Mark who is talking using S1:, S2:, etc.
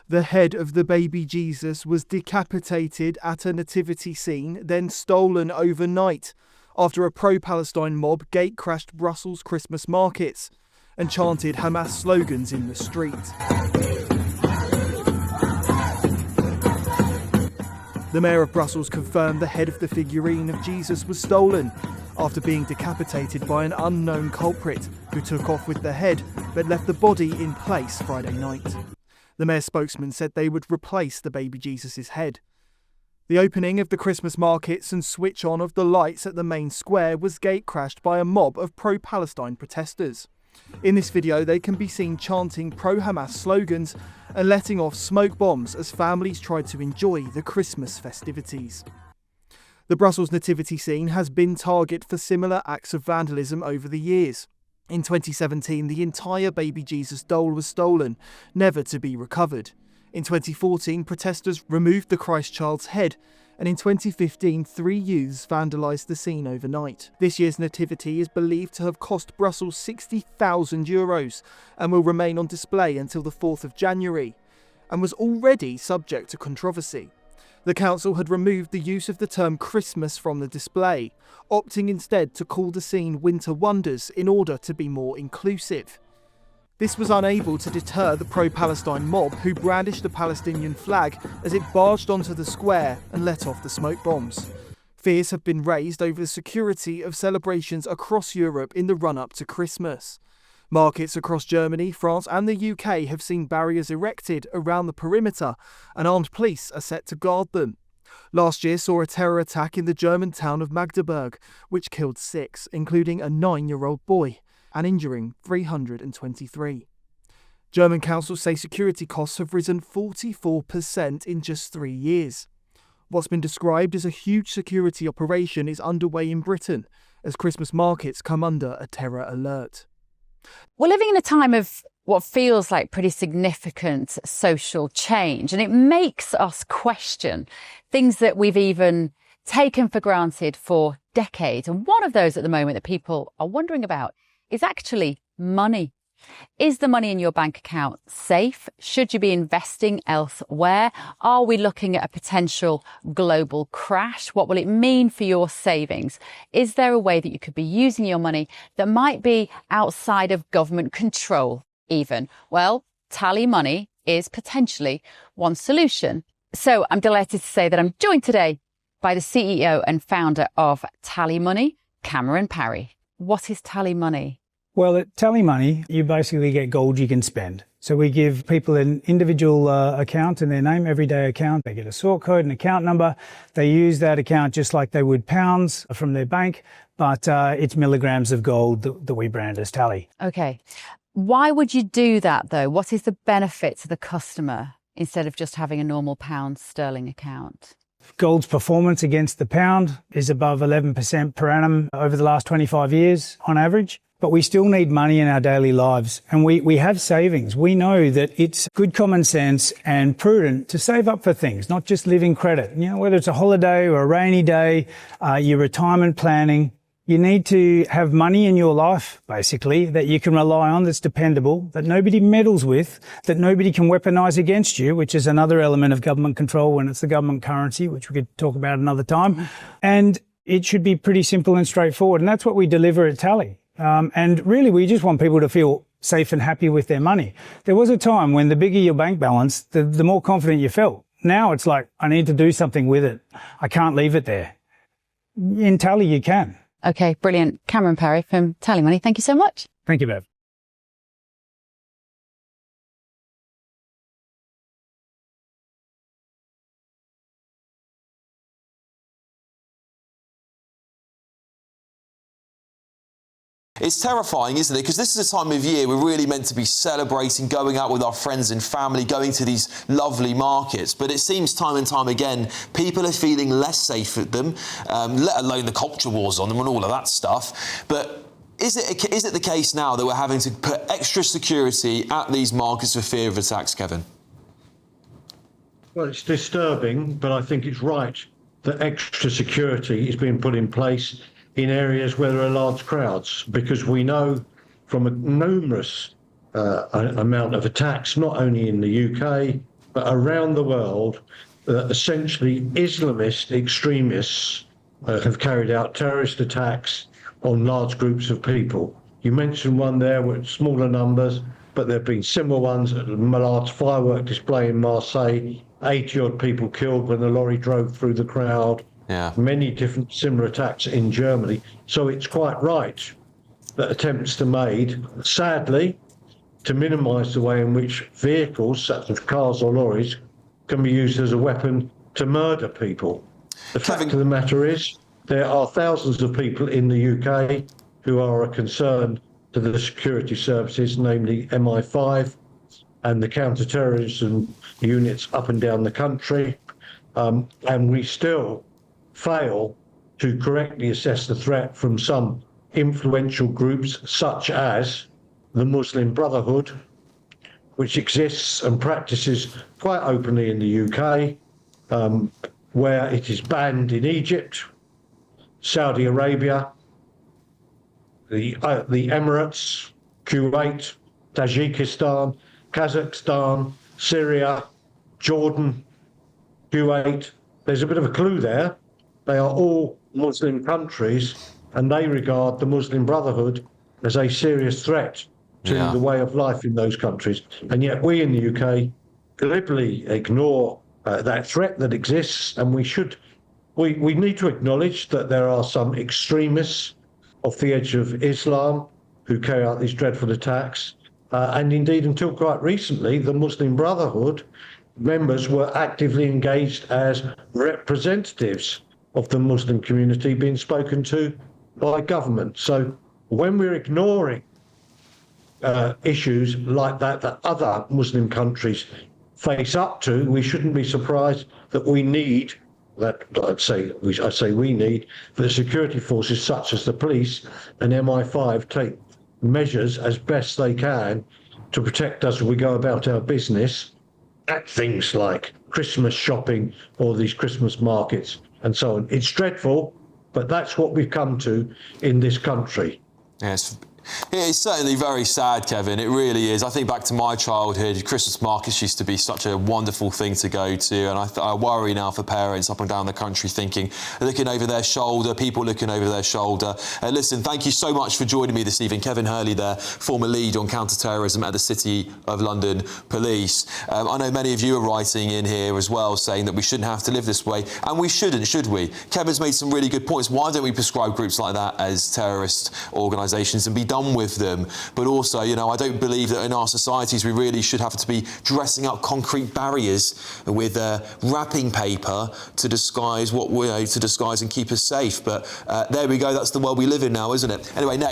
S1: The head of the baby Jesus was decapitated at a nativity scene, then stolen overnight after a pro-Palestine mob gate-crashed Brussels Christmas markets and chanted Hamas slogans in the street. The mayor of Brussels confirmed the head of the figurine of Jesus was stolen after being decapitated by an unknown culprit who took off with the head but left the body in place Friday night. The mayor's spokesman said they would replace the baby Jesus' head. The opening of the Christmas markets and switch on of the lights at the main square was gate-crashed by a mob of pro-Palestine protesters. In this video, they can be seen chanting pro-Hamas slogans and letting off smoke bombs as families tried to enjoy the Christmas festivities. The Brussels nativity scene has been target for similar acts of vandalism over the years. In 2017, the entire baby Jesus doll was stolen, never to be recovered. In 2014, protesters removed the Christ child's head, and in 2015, 3 youths vandalised the scene overnight. This year's nativity is believed to have cost Brussels €60,000 and will remain on display until the 4th of January, and was already subject to controversy. The council had removed the use of the term Christmas from the display, opting instead to call the scene Winter Wonders in order to be more inclusive. This was unable to deter the pro-Palestine mob who brandished the Palestinian flag as it barged onto the square and let off the smoke bombs. Fears have been raised over the security of celebrations across Europe in the run-up to Christmas. Markets across Germany, France and the UK have seen barriers erected around the perimeter and armed police are set to guard them. Last year saw a terror attack in the German town of Magdeburg, which killed 6, including a 9-year-old boy, and injuring 323. German councils say security costs have risen 44% in just 3 years. What's been described as a huge security operation is underway in Britain as Christmas markets come under a terror alert.
S2: We're living in a time of what feels like pretty significant social change, and it makes us question things that we've even taken for granted for decades. And one of those at the moment that people are wondering about is actually money. Is the money in your bank account safe? Should you be investing elsewhere? Are we looking at a potential global crash? What will it mean for your savings? Is there a way that you could be using your money that might be outside of government control even? Well, TallyMoney is potentially one solution. So I'm delighted to say that I'm joined today by the CEO and founder of TallyMoney, Cameron Parry. What is TallyMoney?
S3: Well, at TallyMoney, you basically get gold you can spend. So we give people an individual account in their name, everyday account. They get a sort code, an account number. They use that account just like they would pounds from their bank, but it's milligrams of gold that we brand as Tally.
S2: Okay. Why would you do that, though? What is the benefit to the customer instead of just having a normal pound sterling account?
S3: Gold's performance against the pound is above 11% per annum over the last 25 years on average. But we still need money in our daily lives, and we have savings. We know that it's good common sense and prudent to save up for things, not just living credit. You know, whether it's a holiday or a rainy day, your retirement planning, you need to have money in your life, basically, that you can rely on, that's dependable, that nobody meddles with, that nobody can weaponize against you, which is another element of government control when it's the government currency, which we could talk about another time. And it should be pretty simple and straightforward, and that's what we deliver at Tally. And really, we just want people to feel safe and happy with their money. There was a time when the bigger your bank balance, the more confident you felt. Now it's like, I need to do something with it. I can't leave it there. In Tally, you can.
S2: Okay, brilliant. Cameron Parry from TallyMoney. Thank you so much.
S3: Thank you, Bev.
S4: It's terrifying, isn't it? Because this is a time of year we're really meant to be celebrating, going out with our friends and family, going to these lovely markets. But it seems time and time again, people are feeling less safe at them, let alone the culture wars on them and all of that stuff. But is it the case now that we're having to put extra security at these markets for fear of attacks, Kevin?
S5: Well, it's disturbing, but I think it's right that extra security is being put in place in areas where there are large crowds, because we know from a numerous amount of attacks, not only in the UK, around the world, essentially Islamist extremists have carried out terrorist attacks on large groups of people. You mentioned one there with smaller numbers, but there have been similar ones at a large firework display in Marseille, 80-odd people killed when the lorry drove through the crowd.
S4: Yeah.
S5: Many different similar attacks in Germany. So it's quite right that attempts are made, sadly, to minimise the way in which vehicles, such as cars or lorries, can be used as a weapon to murder people. The fact of the matter is, there are thousands of people in the UK who are a concern to the security services, namely MI5 and the counter-terrorism units up and down the country, and we still fail to correctly assess the threat from some influential groups such as the Muslim Brotherhood, which exists and practices quite openly in the UK, where it is banned in Egypt, Saudi Arabia, the Emirates, Kuwait, Tajikistan, Kazakhstan, Syria, Jordan, Kuwait. There's a bit of a clue there. They are all Muslim countries, and they regard the Muslim Brotherhood as a serious threat to the way of life in those countries. And yet we in the UK glibly ignore that threat that exists, and we need to acknowledge that there are some extremists off the edge of Islam who carry out these dreadful attacks. And indeed, until quite recently, the Muslim Brotherhood members were actively engaged as representatives of the Muslim community being spoken to by government. So when we're ignoring issues like that other Muslim countries face up to, we shouldn't be surprised that we need that. I say we need the security forces such as the police and MI5 take measures as best they can to protect us as we go about our business at things like Christmas shopping or these Christmas markets and so on. It's dreadful, but that's what we've come to in this country.
S4: Yes. It's certainly very sad, Kevin. It really is. I think back to my childhood, Christmas markets used to be such a wonderful thing to go to, and I worry now for parents up and down the country looking over their shoulder, people looking over their shoulder. Listen, thank you so much for joining me this evening. Kevin Hurley there, former lead on counter-terrorism at the City of London Police. I know many of you are writing in here as well saying that we shouldn't have to live this way, and we shouldn't, should we? Kevin's made some really good points. Why don't we prescribe groups like that as terrorist organisations and be done with them? But also, I don't believe that in our societies we really should have to be dressing up concrete barriers with wrapping paper to disguise and keep us safe. But there we go. That's the world we live in now, isn't it? Anyway, next.